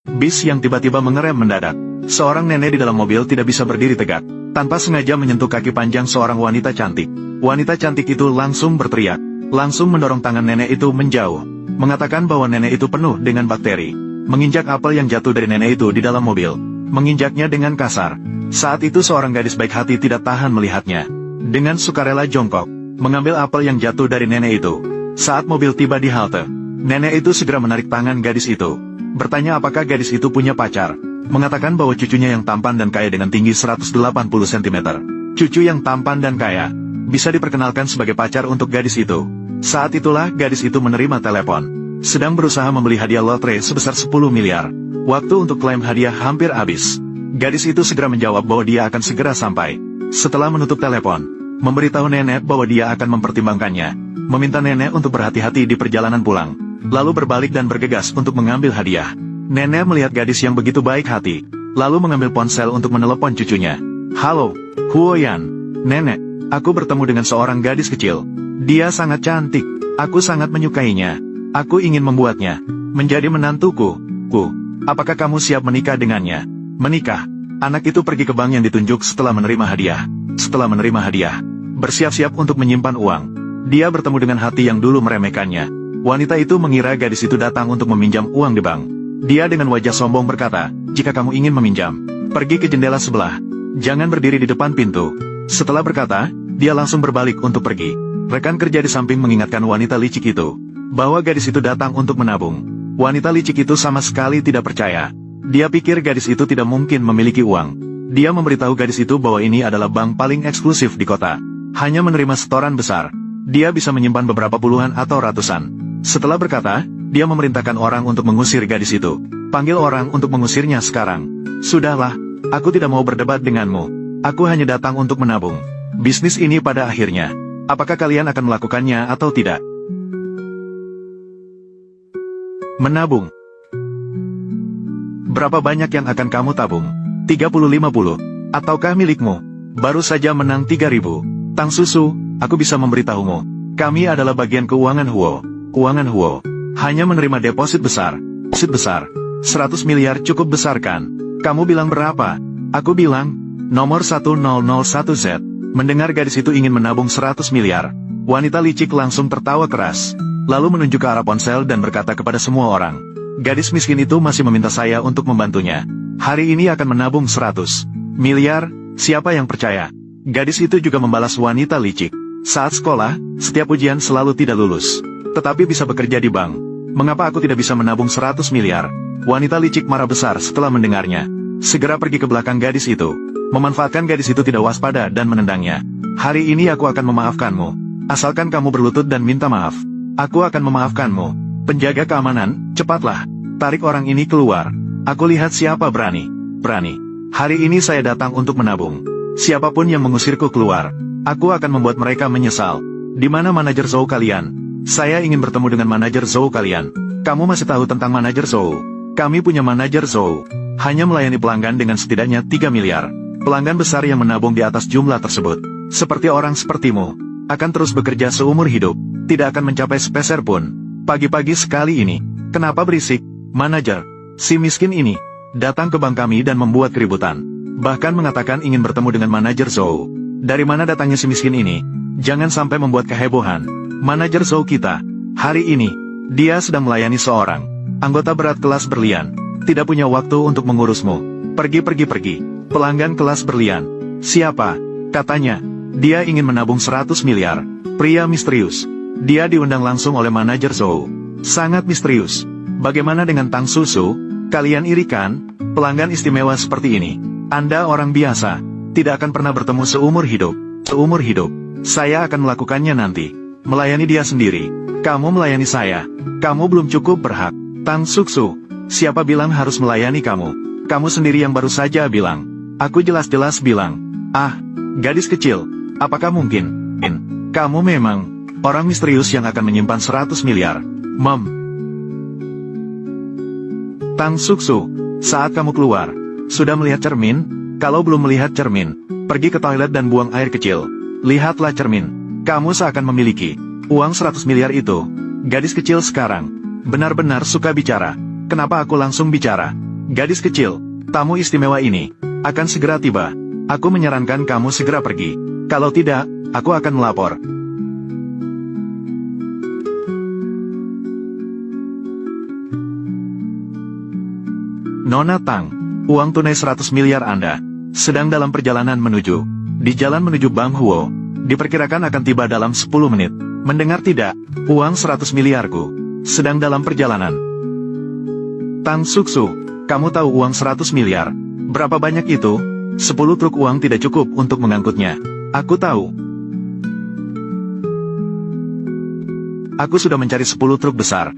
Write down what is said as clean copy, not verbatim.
Bis yang tiba-tiba mengerem mendadak. Seorang nenek di dalam mobil tidak bisa berdiri tegak. Tanpa sengaja menyentuh kaki panjang seorang wanita cantik. Wanita cantik itu langsung berteriak. Langsung mendorong tangan nenek itu menjauh. Mengatakan bahwa nenek itu penuh dengan bakteri. Menginjak apel yang jatuh dari nenek itu di dalam mobil. Menginjaknya dengan kasar. Saat itu seorang gadis baik hati tidak tahan melihatnya. Dengan sukarela jongkok. Mengambil apel yang jatuh dari nenek itu. Saat mobil tiba di halte. Nenek itu segera menarik tangan gadis itu. Bertanya apakah gadis itu punya pacar. Mengatakan bahwa cucunya yang tampan dan kaya dengan tinggi 180 cm. Cucu yang tampan dan kaya. Bisa diperkenalkan sebagai pacar untuk gadis itu. Saat itulah gadis itu menerima telepon. Sedang berusaha membeli hadiah lotre sebesar 10 miliar. Waktu untuk klaim hadiah hampir habis. Gadis itu segera menjawab bahwa dia akan segera sampai. Setelah menutup telepon, memberitahu nenek bahwa dia akan mempertimbangkannya. Meminta nenek untuk berhati-hati di perjalanan pulang. Lalu berbalik dan bergegas untuk mengambil hadiah. Nenek melihat gadis yang begitu baik hati. Lalu mengambil ponsel untuk menelepon cucunya. Halo, Huoyan. Nenek, aku bertemu dengan seorang gadis kecil. Dia sangat cantik. Aku sangat menyukainya. Aku ingin membuatnya menjadi menantuku. Apakah kamu siap menikah dengannya? Menikah. Anak itu pergi ke bank yang ditunjuk setelah menerima hadiah. Setelah menerima hadiah, bersiap-siap untuk menyimpan uang. Dia bertemu dengan hati yang dulu meremehkannya. Wanita itu mengira gadis itu datang untuk meminjam uang di bank. Dia dengan wajah sombong berkata, jika kamu ingin meminjam, pergi ke jendela sebelah. Jangan berdiri di depan pintu. Setelah berkata, dia langsung berbalik untuk pergi. Rekan kerja di samping mengingatkan wanita licik itu, bahwa gadis itu datang untuk menabung. Wanita licik itu sama sekali tidak percaya. Dia pikir gadis itu tidak mungkin memiliki uang. Dia memberitahu gadis itu bahwa ini adalah bank paling eksklusif di kota. Hanya menerima setoran besar. Dia bisa menyimpan beberapa puluhan atau ratusan. Setelah berkata, dia memerintahkan orang untuk mengusir gadis itu. Panggil orang untuk mengusirnya sekarang. Sudahlah, aku tidak mau berdebat denganmu. Aku hanya datang untuk menabung. Bisnis ini pada akhirnya. Apakah kalian akan melakukannya atau tidak? Menabung. Berapa banyak yang akan kamu tabung? 30-50. Ataukah milikmu? Baru saja menang 3.000. Tang Susu, aku bisa memberitahumu. Kami adalah bagian keuangan Huo. Keuangan Huo hanya menerima deposit besar. Deposit besar. 100 miliar cukup besar kan? Kamu bilang berapa? Aku bilang, nomor 1001Z. Mendengar gadis itu ingin menabung 100 miliar. Wanita licik langsung tertawa keras. Lalu menunjuk ke arah ponsel dan berkata kepada semua orang. Gadis miskin itu masih meminta saya untuk membantunya. Hari ini akan menabung 100 miliar, siapa yang percaya? Gadis itu juga membalas wanita licik. Saat sekolah, setiap ujian selalu tidak lulus. Tetapi bisa bekerja di bank. Mengapa aku tidak bisa menabung 100 miliar? Wanita licik marah besar setelah mendengarnya. Segera pergi ke belakang gadis itu. Memanfaatkan gadis itu tidak waspada dan menendangnya. Hari ini aku akan memaafkanmu. Asalkan kamu berlutut dan minta maaf. Aku akan memaafkanmu. Penjaga keamanan, cepatlah. Tarik orang ini keluar. Aku lihat siapa berani. Hari ini saya datang untuk menabung. Siapapun yang mengusirku keluar, aku akan membuat mereka menyesal. Di mana manajer Zhou kalian? Saya ingin bertemu dengan manajer Zhou kalian. Kamu masih tahu tentang manajer Zhou? Kami punya manajer Zhou. Hanya melayani pelanggan dengan setidaknya 3 miliar. Pelanggan besar yang menabung di atas jumlah tersebut. Seperti orang sepertimu. Akan terus bekerja seumur hidup. Tidak akan mencapai sepeser pun. Pagi-pagi sekali ini. Kenapa berisik? Manajer. Si miskin ini. Datang ke bank kami dan membuat keributan. Bahkan mengatakan ingin bertemu dengan manajer Zhou. Dari mana datangnya si miskin ini? Jangan sampai membuat kehebohan. Manajer Zhou kita, hari ini, dia sedang melayani seorang anggota berat kelas berlian. Tidak punya waktu untuk mengurusmu. Pergi. Pelanggan kelas berlian. Siapa? Katanya, dia ingin menabung 100 miliar. Pria misterius. Dia diundang langsung oleh manajer Zhou. Sangat misterius. Bagaimana dengan Tang Susu? Kalian iri kan? Pelanggan istimewa seperti ini. Anda orang biasa. Tidak akan pernah bertemu seumur hidup. Saya akan melakukannya nanti. Melayani dia sendiri. Kamu melayani saya. Kamu belum cukup berhak. Tang Susu. Siapa bilang harus melayani kamu? Kamu sendiri yang baru saja bilang. Aku jelas-jelas bilang. Ah, gadis kecil. Apakah mungkin? Kamu memang orang misterius yang akan menyimpan 100 miliar. Tang Susu. Saat kamu keluar, sudah melihat cermin? Kalau belum melihat cermin, pergi ke toilet dan buang air kecil. Lihatlah cermin. Kamu seakan memiliki uang 100 miliar itu. Gadis kecil sekarang benar-benar suka bicara. Kenapa aku langsung bicara? Gadis kecil, tamu istimewa ini akan segera tiba. Aku menyarankan kamu segera pergi. Kalau tidak, aku akan melapor. Nona Tang, uang tunai 100 miliar Anda sedang dalam perjalanan menuju di jalan menuju Bang Huo. Diperkirakan akan tiba dalam 10 menit. Mendengar tidak? Uang 100 miliarku sedang dalam perjalanan. Tang Suksu, kamu tahu uang 100 miliar? Berapa banyak itu? 10 truk uang tidak cukup untuk mengangkutnya. Aku tahu. Aku sudah mencari 10 truk besar.